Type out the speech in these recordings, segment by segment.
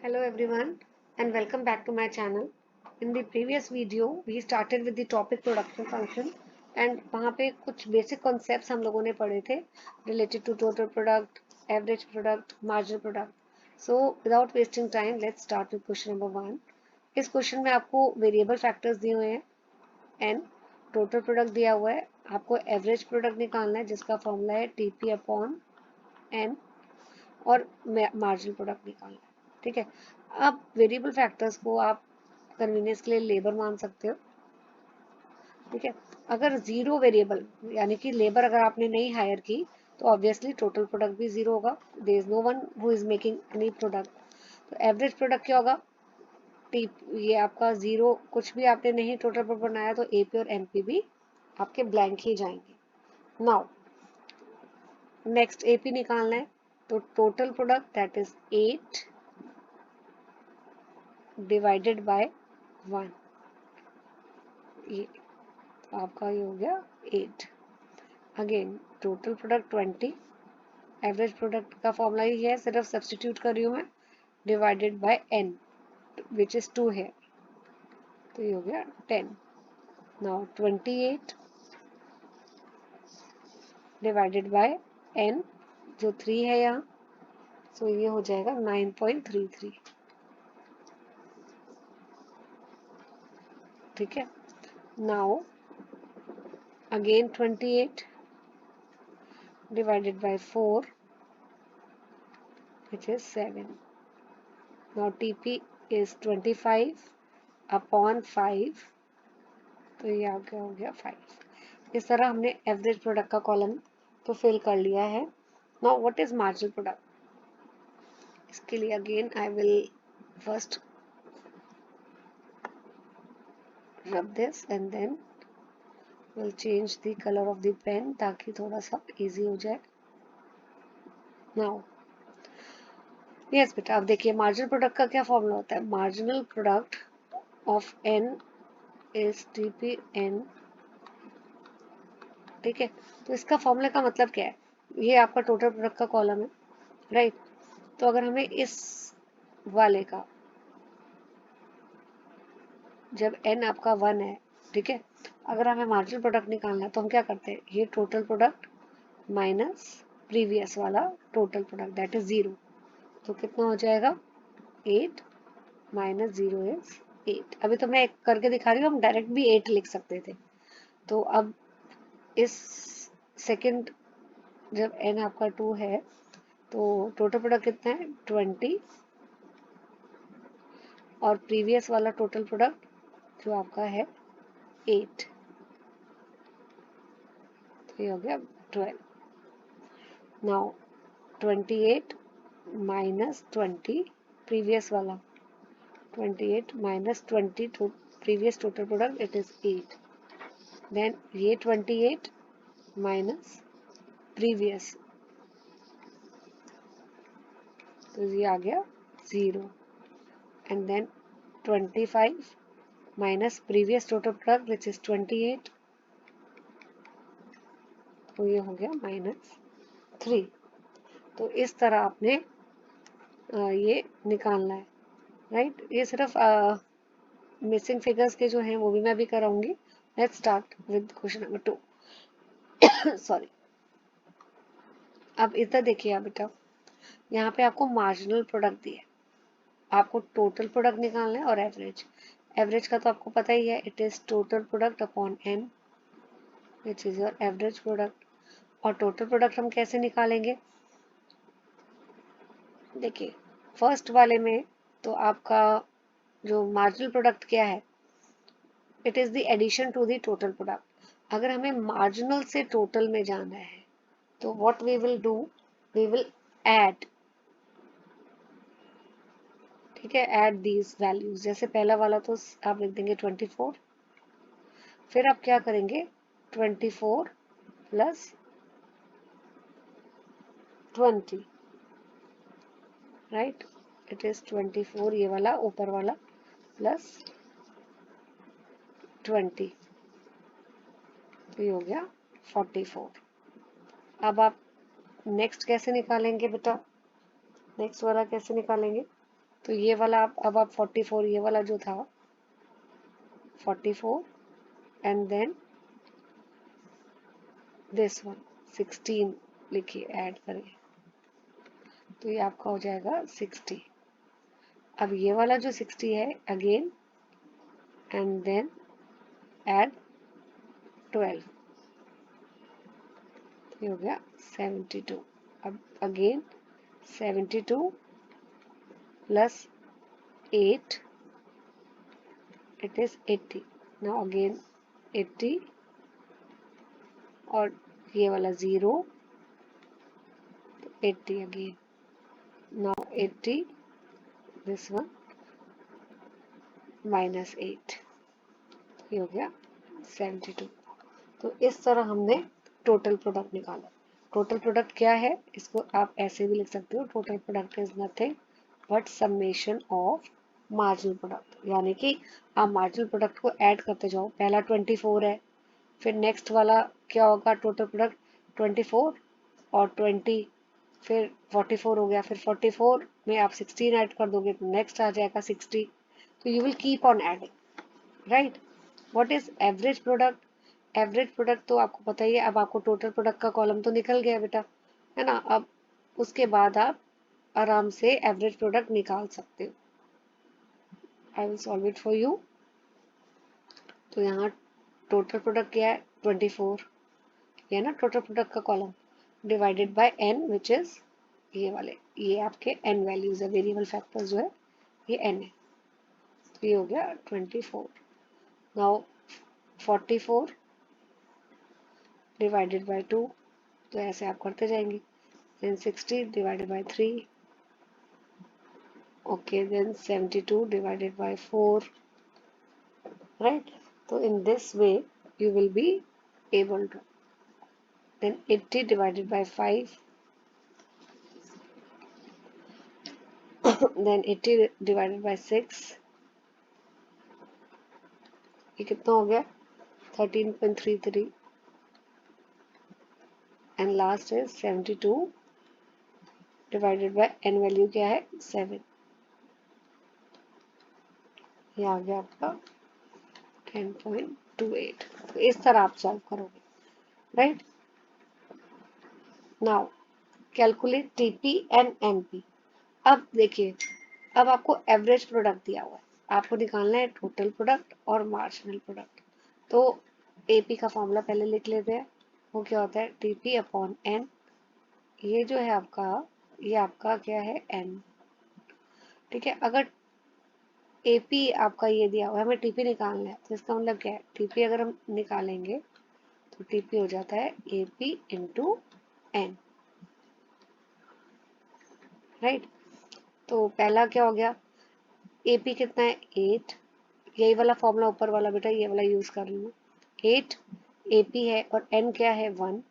Hello everyone and welcome back to my channel. In the previous video we started with the topic production function and वहाँ पे कुछ basic concepts हम लोगों ने पढ़े थे related to total product, average product, marginal product. So without wasting time let's start with question number 1. इस question में आपको variable factors दिए हुए हैं n, total product दिया हुआ है, आपको average product निकालना है जिसका फॉर्मूला है TP अपॉन n और marginal product निकालना है. ठीक है. अब वेरिएबल फैक्टर्स को आप कन्वीनियंस के लिए लेबर मान सकते हो. ठीक है. अगर जीरो वेरिएबल यानी कि लेबर अगर आपने नहीं हायर की तो ऑब्वियसली टोटल प्रोडक्ट भी जीरो होगा. There is no one who is making any product. तो एवरेज प्रोडक्ट क्या होगा? टी ये आपका जीरो कुछ भी आपने नहीं टोटल प्रोडक्ट बनाया तो एपी और एमपी भी आपके ब्लैंक ही जाएंगे. नाउ नेक्स्ट एपी निकालना है तो total product that is 8 divided by 1. ये आपका ये हो गया 8. Again total product 20. Average product का फॉर्मूला ही है, सिर्फ सब्स्टिट्यूट कर रही हूँ मैं. Divided by n which is 2 है तो ये हो गया 10. नाउ 28 डिवाइडेड बाय n जो 3 है यहाँ सो ये हो जाएगा 9.33. ठीक है. Now again 28 divided by 4 which is 7. Now TP is 25 upon 5 तो ये आगे हो गया 5. इस तरह हमने एवरेज प्रोडक्ट का कॉलम तो फिल कर लिया है. Now what is marginal product? इसके लिए again I will first rub this and then will change the colour of the pen ताकि थोड़ा सा इजी हो जाए. नाउ यस बेटा, अब देखिए मार्जिनल प्रोडक्ट का क्या फॉर्मूला होता है. Marginal product of n is TP n. ठीक है. तो इसका फॉर्मूले का मतलब क्या है? ये आपका टोटल प्रोडक्ट का कॉलम है, राइट. तो अगर हमें इस वाले का जब n आपका 1 है, ठीक है, अगर हमें मार्जिनल प्रोडक्ट निकालना है तो हम क्या करते हैं, ये टोटल प्रोडक्ट माइनस प्रीवियस वाला टोटल प्रोडक्ट दैट इज 0. तो कितना हो जाएगा 8 माइनस 0 इज 8. अभी तो मैं करके दिखा रही हूँ, हम डायरेक्ट भी 8 लिख सकते थे. तो अब इस सेकंड जब n आपका 2 है तो टोटल प्रोडक्ट कितना है 20 और प्रीवियस वाला टोटल प्रोडक्ट जो आपका है 8 तो ये हो गया 12. नाउ 28 माइनस 20 प्रीवियस वाला 28 minus 20 to previous total product it is 8. Then ये 28 माइनस प्रीवियस तो ये आ गया 0. And then 25 minus previous total product which is 28 तो ये हो गया -3. तो इस तरह आपने ये निकालना है, राइट. ये सिर्फ मिसिंग फिगर्स के जो हैं वो भी मैं भी कराऊंगी. Let's start with question number 2. Sorry. अब इधर देखिए बेटा, यहाँ पे आपको मार्जिनल प्रोडक्ट दिया है, आपको टोटल प्रोडक्ट निकालना है और एवरेज. एवरेज का तो आपको पता ही है, it is total product upon n which is your average product. और टोटल प्रोडक्ट हम कैसे निकालेंगे? देखिए फर्स्ट वाले में तो आपका जो मार्जिनल प्रोडक्ट क्या है, it is the addition to the total product. अगर हमें मार्जिनल से टोटल में जाना है तो what we will do, we will add. ठीक है, ऐड दीज वैल्यूज. जैसे पहला वाला तो आप लिख देंगे 24. फिर आप क्या करेंगे 24 प्लस 20, राइट. इट इज 24 ये वाला ऊपर वाला प्लस 20 तो ये हो गया 44. अब आप नेक्स्ट कैसे निकालेंगे बेटा? नेक्स्ट वाला कैसे निकालेंगे? तो ये वाला अब आप 44, ये वाला जो था 44 एंड देन दिस वन 16 लिखिए, ऐड करिए, तो ये आपका हो जाएगा 60। अब ये वाला जो 60 है अगेन एंड देन ऐड 12, ये हो गया 72। अब again 72 plus 8, it is 80। now again 80 और ये वाला 0, 80 again, now 80 this one minus 8, ये हो गया 72। तो इस तरह हमने टोटल प्रोडक्ट निकाला। टोटल प्रोडक्ट क्या है, इसको आप ऐसे भी लिख सकते हो, total product is nothing but summation of marginal product, यानी कि आप मार्जिनल प्रोडक्ट को ऐड करते जाओ। पहला 24 है, फिर नेक्स्ट वाला क्या होगा, टोटल प्रोडक्ट 24 और 20, फिर 44 हो गया, फिर 44 में आप 16 ऐड कर दोगे तो नेक्स्ट आ जाएगा 60। तो you will keep on adding, right. What is average product? Average product तो आपको पता ही है। अब आपको टोटल प्रोडक्ट का कॉलम तो निकल गया बेटा, है ना। अब उसके बाद आप आराम से एवरेज प्रोडक्ट निकाल सकते हो। I will solve it for you. तो यहाँ टोटल प्रोडक्ट क्या है, 24, ये ना टोटल प्रोडक्ट का column, divided by n which is ये वाले, ये आपके n वैल्यूज है, वेरिएबल फैक्टर जो है ये n है। तो ये हो गया 24। नाउ 44 डिवाइडेड बाय 2, तो ऐसे आप करते जाएंगे। then 60 divided by 3, okay, then 72 divided by 4, right? So in this way you will be able to, then 80 divided by 5, then 80 divided by 6, ये कितना हो गया 13.33, and last is 72 divided by n value क्या है 7, ये आ गया आपका 10.28। तो इस तरह आप सॉल्व करोगे, right. Now calculate TP and NP. अब देखिए, अब आपको एवरेज प्रोडक्ट दिया हुआ है, आपको निकालना है टोटल प्रोडक्ट और मार्जिनल प्रोडक्ट। तो एपी का फॉर्मूला पहले लिख लेते हैं। वो क्या होता है, टीपी अपॉन एन। ये जो है आपका, ये आपका क्या है एन, ठीक है। अगर एपी आपका ये दिया हुआ है, हमें टीपी निकालना है, तो इसका मतलब क्या है, टीपी अगर हम निकालेंगे तो टीपी हो जाता है एपी इंटू एन, राइट। तो पहला क्या हो गया, एपी कितना है 8, यही वाला फॉर्मूला ऊपर वाला बेटा, ये वाला यूज कर लेना। 8 एपी है और एन क्या है 1,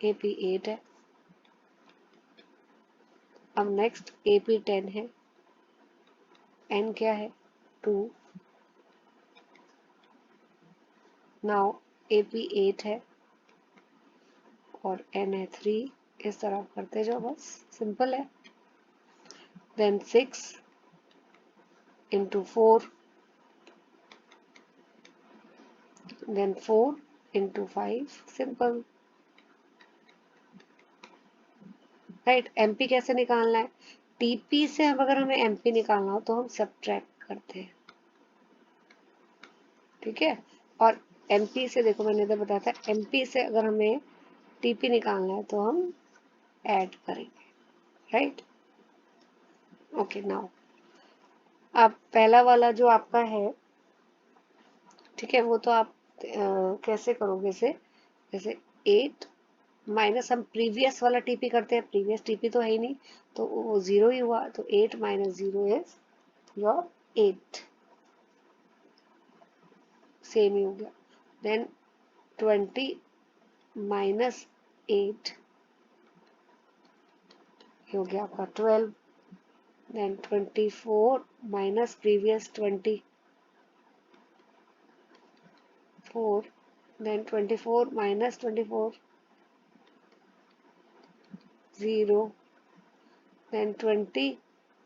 एपी 8 है। अब नेक्स्ट एपी 10 है, एन क्या है 2, नाउ एपी 8 है और एन है 3। इस तरह आप करते जाओ, बस सिंपल है। Then 6 into 4, then 4 into 5, simple, right. MP कैसे निकालना है, टीपी से अब अगर हमें एमपी निकालना हो तो हम सब्ट्रैक्ट करते हैं, ठीक है। और एमपी से देखो, मैंने तो बताया था, एमपी से अगर हमें टीपी निकालना है तो हम ऐड करेंगे, राइट। ओके, नाउ अब पहला वाला जो आपका है, ठीक है, वो तो आप कैसे करोगे इसे, जैसे 8 माइनस, हम प्रीवियस वाला टीपी करते हैं, प्रीवियस टीपी तो है ही नहीं, तो वो 0 ही हुआ, तो 8 माइनस 0 इज योर 8, सेम ही हो गया। देन 20 माइनस 8, ये हो गया आपका 12। Then 24 minus previous 24, then 24 minus 24, 0, then 20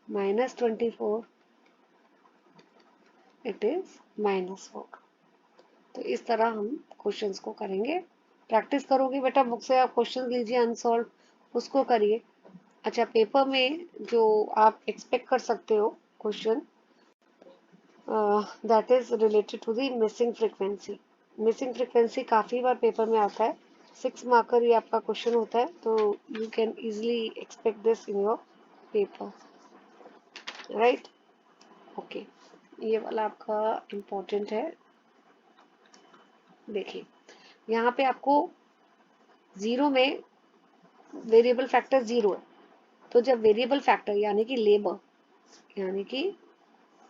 -24, it is -4। तो इस तरह हम क्वेश्चंस को करेंगे। प्रैक्टिस करोगे बेटा, बुक से आप क्वेश्चन लीजिए अनसॉल्व, उसको करिए। अच्छा, पेपर में जो आप एक्सपेक्ट कर सकते हो question, that is related to the missing frequency. Missing frequency काफ़ी बार पेपर में आता है, 6 मार्कर ये आपका क्वेश्चन होता है, तो you can easily expect this in your paper, right. Okay, ये वाला आपका इम्पोर्टेंट है। देखिए यहाँ पे आपको जीरो में वेरिएबल फैक्टर जीरो है, तो जब वेरिएबल फैक्टर यानी कि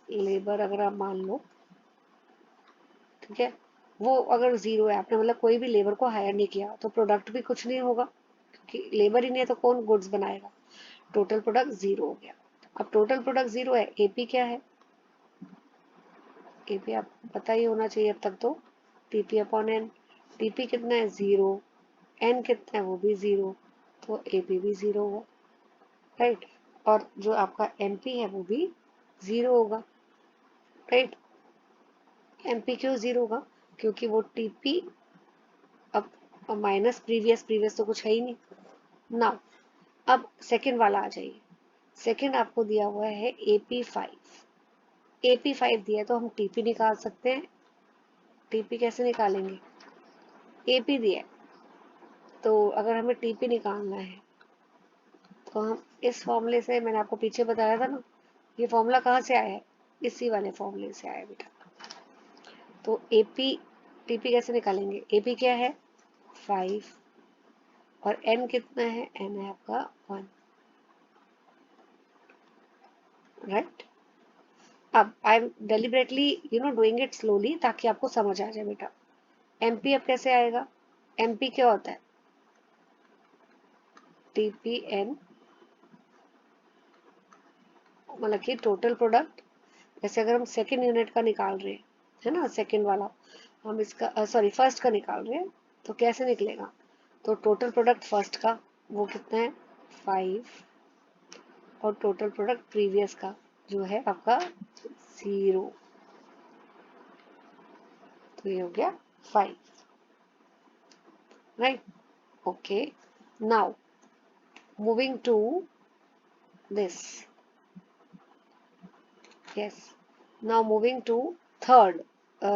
लेबर अगर आप मान लो, ठीक है, वो अगर जीरो है, आपने मतलब कोई भी लेबर को हायर नहीं किया, तो प्रोडक्ट भी कुछ नहीं होगा, क्योंकि लेबर ही नहीं है तो कौन गुड्स बनाएगा। टोटल प्रोडक्ट जीरो हो गया। अब टोटल प्रोडक्ट जीरो है, एपी क्या है, एपी आप पता ही होना चाहिए अब तक तो, टीपी अपॉन एन। टीपी कितना है, जीरो। एन कितना है, वो भी जीरो, तो एपी भी जीरो होगा, राइट। और जो आपका एमपी है वो भी जीरो होगा, राइट। एमपी क्यों जीरो होगा, क्योंकि वो टीपी अब माइनस प्रीवियस तो कुछ है ही नहीं ना। अब सेकंड वाला आ जाइए। सेकंड आपको दिया हुआ है AP5 दिया है, तो हम टीपी निकाल सकते हैं। टीपी कैसे निकालेंगे, एपी दिया है, तो अगर हमें टीपी निकालना है तो हम इस फॉर्मूले से, मैंने आपको पीछे बताया था ना, ये फॉर्मूला कहाँ से आया है, इसी वाले फॉर्मूले से आया बेटा। तो एपी टीपी कैसे निकालेंगे, एपी क्या है 5 और एन कितना है, एन है आपका 1, राइट। अब I am deliberately doing it slowly ताकि आपको समझ आ जाए बेटा। एमपी अब कैसे आएगा, एमपी क्या होता है, टीपीएन, मतलब कि टोटल प्रोडक्ट। जैसे अगर हम सेकेंड यूनिट का निकाल रहे हैं, है ना, सेकेंड वाला हम इसका सॉरी फर्स्ट का निकाल रहे हैं, तो कैसे निकलेगा, तो टोटल प्रोडक्ट फर्स्ट का वो कितना है 5, और टोटल प्रोडक्ट प्रीवियस का जो है आपका 0, तो ये हो गया 5, right. Okay, now moving to this, yes, now moving to third,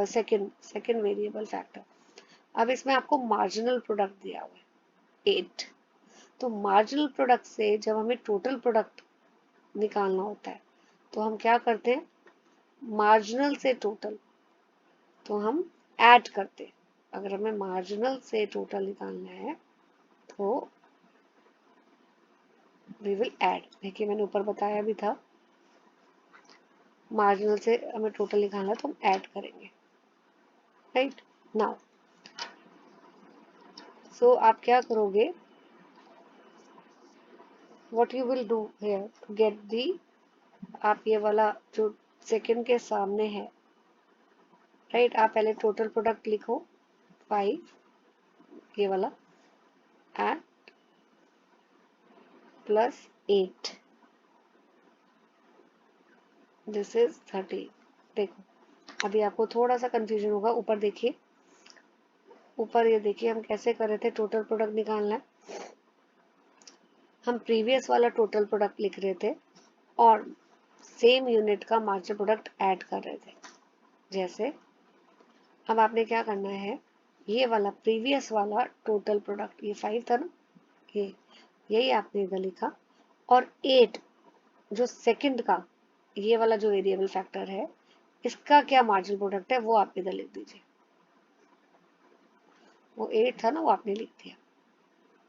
second variable factor। अब इसमें आपको मार्जिनल प्रोडक्ट दिया हुआ है 8, तो मार्जिनल प्रोडक्ट से जब हमें टोटल प्रोडक्ट निकालना होता है तो हम क्या करते हैं, मार्जिनल से टोटल तो हम ऐड करते हैं। अगर हमें मार्जिनल से टोटल निकालना है तो वी विल ऐड। देखिए मैंने ऊपर बताया भी था, मार्जिनल से हमें टोटल निकालना है तो हम ऐड करेंगे, राइट। नाउ सो आप क्या करोगे, what you will do here to get the, आप ये वाला जो सेकंड के सामने है, राइट, आप पहले टोटल प्रोडक्ट लिखो 5, ये वाला, एंड प्लस 8, दिस इज 30। देखो अभी आपको थोड़ा सा कंफ्यूजन होगा, ऊपर देखिए, ऊपर ये देखिए हम कैसे कर रहे थे, टोटल प्रोडक्ट निकालना है, हम प्रीवियस वाला टोटल प्रोडक्ट लिख रहे थे और सेम यूनिट का मार्जिनल प्रोडक्ट ऐड कर रहे थे। जैसे अब आपने क्या करना है, ये वाला प्रीवियस वाला टोटल प्रोडक्ट, ये 5 था ना, ये यही आपने इधर लिखा, और 8 जो सेकंड का ये वाला जो वेरिएबल फैक्टर है, इसका क्या मार्जिनल प्रोडक्ट है वो आप इधर लिख दीजिए। वो 8 था ना, वो आपने लिख दिया,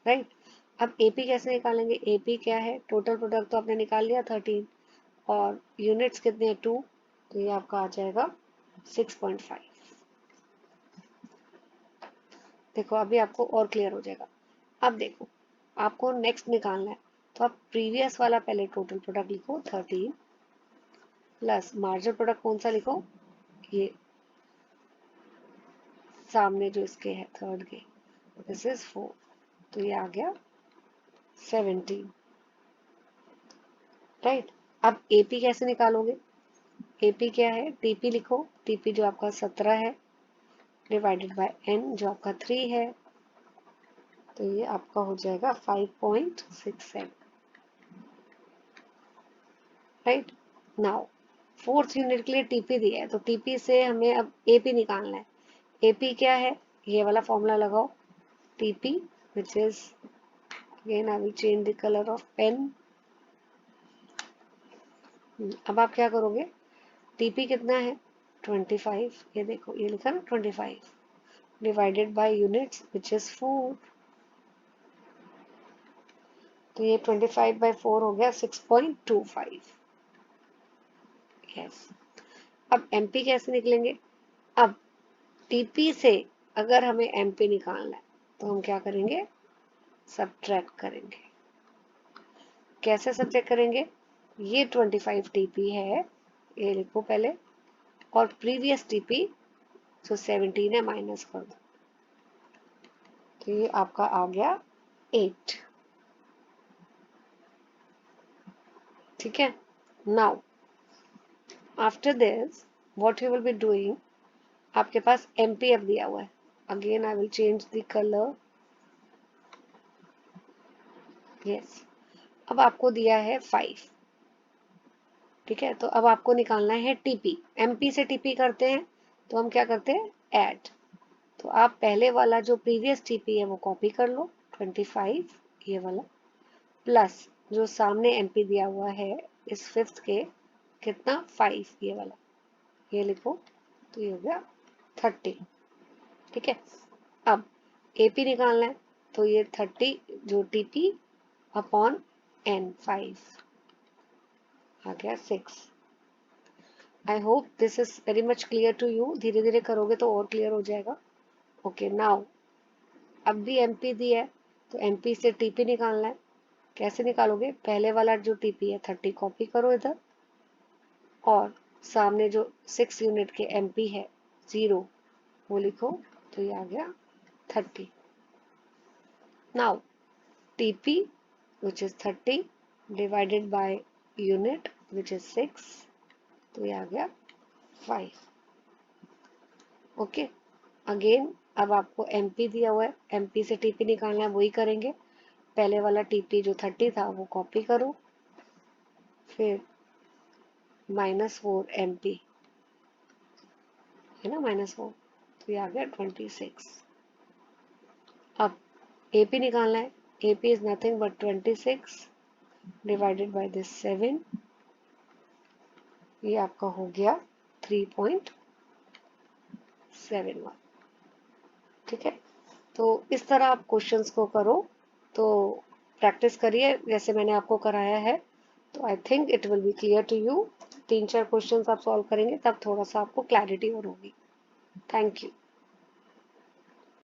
राइट। अब एपी कैसे निकालेंगे, एपी क्या है, टोटल प्रोडक्ट तो आपने निकाल लिया 13, और यूनिट्स कितने हैं 2, तो ये आपका आ जाएगा 6.5। देखो अभी आपको और क्लियर हो जाएगा। अब देखो आपको नेक्स्ट निकालना है, तो आप प्रीवियस वाला पहले टोटल प्रोडक्ट लिखो 13, प्लस मार्जिनल प्रोडक्ट कौन सा लिखो, ये सामने जो इसके है थर्ड के, दिस इज 4, तो ये आ गया 17, राइट। अब एपी कैसे निकालोगे? एपी क्या है? टीपी लिखो, टीपी जो आपका 17 है डिवाइडेड बाय एन जो आपका 3 है, तो ये आपका हो जाएगा 5.67, राइट। नाउ फोर्थ यूनिट के लिए टीपी दिया है, तो टीपी से हमें अब एपी निकालना है। एपी क्या है? ये वाला फॉर्मूला लगाओ, TP which is, again I will change the colour of pen. अब आप क्या करोगे? टीपी कितना है? 25, ये देखो ये लिखा ना 25 divided by units which is 4, तो ये 25/4 हो गया 6.25। यस। अब एमपी कैसे निकलेंगे? अब टीपी से अगर हमें एमपी निकालना है तो हम क्या करेंगे? सब्ट्रैक्ट करेंगे। कैसे सब्ट्रैक्ट करेंगे? ये 25 टीपी है, ये लिखो पहले, और प्रीवियस टीपी जो 17 है माइनस कर दो, तो ये आपका आ गया 8। ठीक है। Now after this what you will be doing, आपके पास एमपी अब दिया हुआ है, again I will change the colour. Yes. अब आपको दिया है 5, ठीक है, तो अब आपको निकालना है टीपी। एमपी से टीपी करते हैं तो हम क्या करते हैं? ऐड। तो आप पहले वाला जो प्रीवियस टीपी है वो कॉपी कर लो, 25 ये वाला, प्लस जो सामने एमपी दिया हुआ है इस फिफ्थ के, कितना? 5 ये वाला, ये लिखो, तो ये हो गया 30। ठीक है। अब एपी निकालना है, तो ये 30 जो टीपी अपॉन एन 5 आ गया 6। I hope this is very much clear to you. धीरे धीरे करोगे तो और क्लियर हो जाएगा। ओके नाउ अब भी एमपी दी है, तो एमपी से टीपी निकालना है। कैसे निकालोगे? पहले वाला जो टीपी है 30 कॉपी करो इधर, और सामने जो 6 यूनिट के एमपी है 0 वो लिखो, तो ये आ गया 30। Now TP which is 30 divided by unit which is 6, तो ये आ गया 5। ओके। अगेन अब आपको एमपी दिया हुआ है, एमपी से टीपी निकालना है, वही करेंगे। पहले वाला टीपी जो 30 था वो कॉपी करो, फिर -4 एमपी है ना, -4, तो ये आ गया 26। अब एपी निकालना है, AP is nothing but 26 divided by this 7, ये आपका हो गया 3.71। ठीक है। तो इस तरह आप क्वेश्चंस को करो, तो प्रैक्टिस करिए जैसे मैंने आपको कराया है, तो I think it will be clear to you. 3-4 questions आप सॉल्व करेंगे तब थोड़ा सा आपको क्लैरिटी और होगी। Thank you.